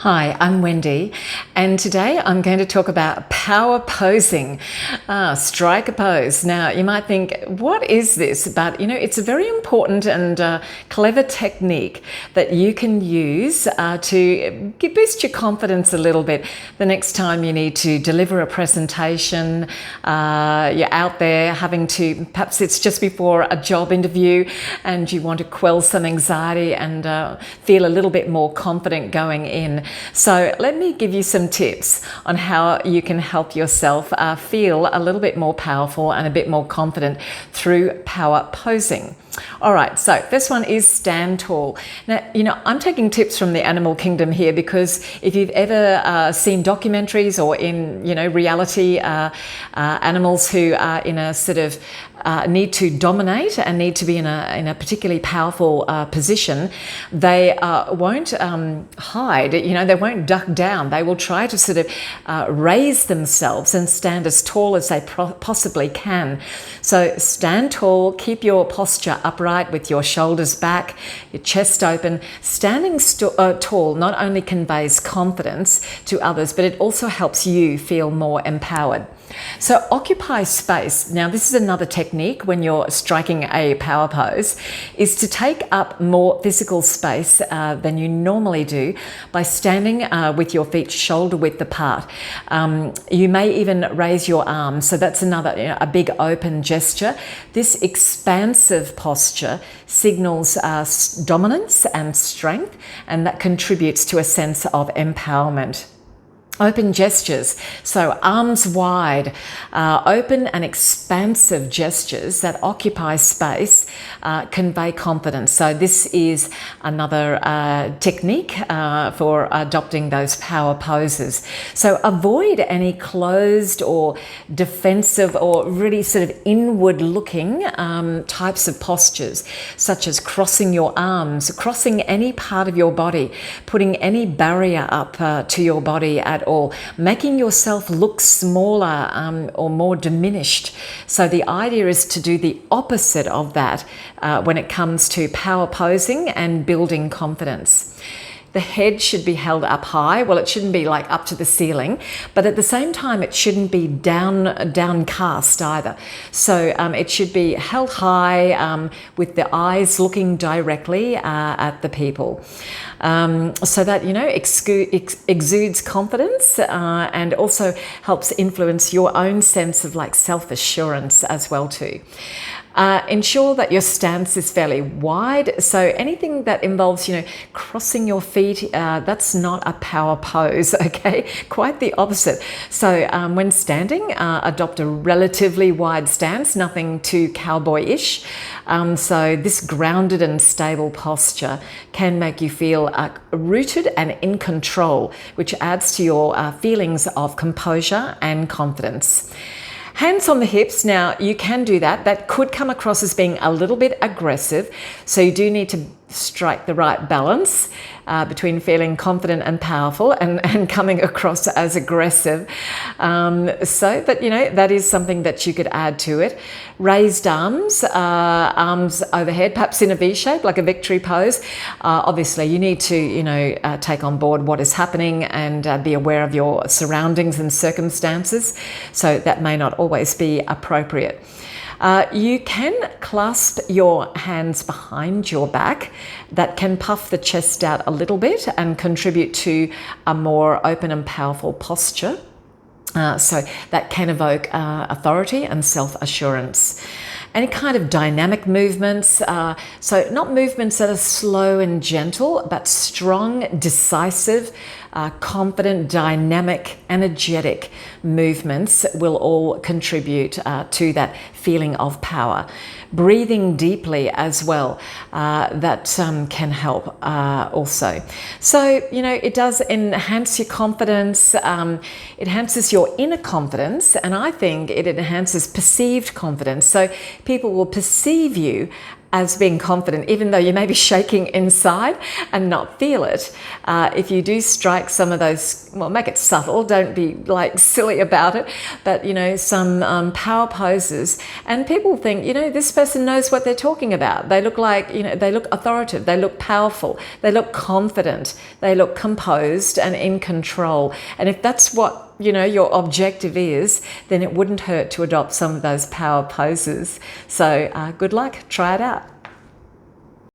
Hi, I'm Wendy, and today I'm going to talk about power posing, striker pose. Now, you might think, what is this? But it's a very important and clever technique that you can use to boost your confidence a little bit the next time you need to deliver a presentation. You're out there having to, perhaps it's just before a job interview, and you want to quell some anxiety and feel a little bit more confident going in. So let me give you some tips on how you can help yourself feel a little bit more powerful and a bit more confident through power posing. All right, so first one is stand tall. Now, I'm taking tips from the animal kingdom here because if you've ever seen documentaries or in, reality, animals who are in a sort of need to dominate and need to be in a particularly powerful position, they won't hide, they won't duck down. They will try to sort of raise themselves and stand as tall as they possibly can. So stand tall, keep your posture upright with your shoulders back, your chest open. Standing tall not only conveys confidence to others, but it also helps you feel more empowered. So occupy space. Now, this is another technique when you're striking a power pose, is to take up more physical space than you normally do by standing with your feet shoulder width apart. You may even raise your arms. So that's another, a big open gesture. This expansive posture signals dominance and strength, and that contributes to a sense of empowerment. Open gestures, so arms wide, open and expansive gestures that occupy space convey confidence. So this is another technique for adopting those power poses. So avoid any closed or defensive or really sort of inward looking types of postures, such as crossing your arms, crossing any part of your body, putting any barrier up to your body at all, making yourself look smaller or more diminished. So the idea is to do the opposite of that when it comes to power posing and building confidence. The head should be held up high. Well, it shouldn't be like up to the ceiling, but at the same time, it shouldn't be downcast either. So it should be held high with the eyes looking directly at the people. So that, exudes confidence and also helps influence your own sense of like self-assurance as well too. Ensure that your stance is fairly wide. So anything that involves, crossing your feet, that's not a power pose, okay? Quite the opposite. So when standing, adopt a relatively wide stance, nothing too cowboy-ish. So this grounded and stable posture can make you feel rooted and in control, which adds to your feelings of composure and confidence. Hands on the hips. Now, you can do that. That could come across as being a little bit aggressive. So you do need to strike the right balance between feeling confident and powerful and coming across as aggressive. But that is something that you could add to it. Raised arms, arms overhead, perhaps in a V shape, like a victory pose. Obviously, you need to, take on board what is happening and be aware of your surroundings and circumstances. So that may not always be appropriate. You can clasp your hands behind your back. That can puff the chest out a little bit and contribute to a more open and powerful posture. So that can evoke authority and self-assurance. Any kind of dynamic movements, so not movements that are slow and gentle, but strong, decisive, confident, dynamic, energetic movements will all contribute to that feeling of power. Breathing deeply as well, that can help also. So, it does enhance your confidence, it enhances your inner confidence, and I think it enhances perceived confidence. So people will perceive you as being confident, even though you may be shaking inside and not feel it. If you do strike some of those, well, make it subtle, don't be like silly about it, but some power poses, and people think, this person knows what they're talking about. They look like, they look authoritative, they look powerful, they look confident, they look composed and in control. And if that's what your objective is, then it wouldn't hurt to adopt some of those power poses. So good luck, try it out.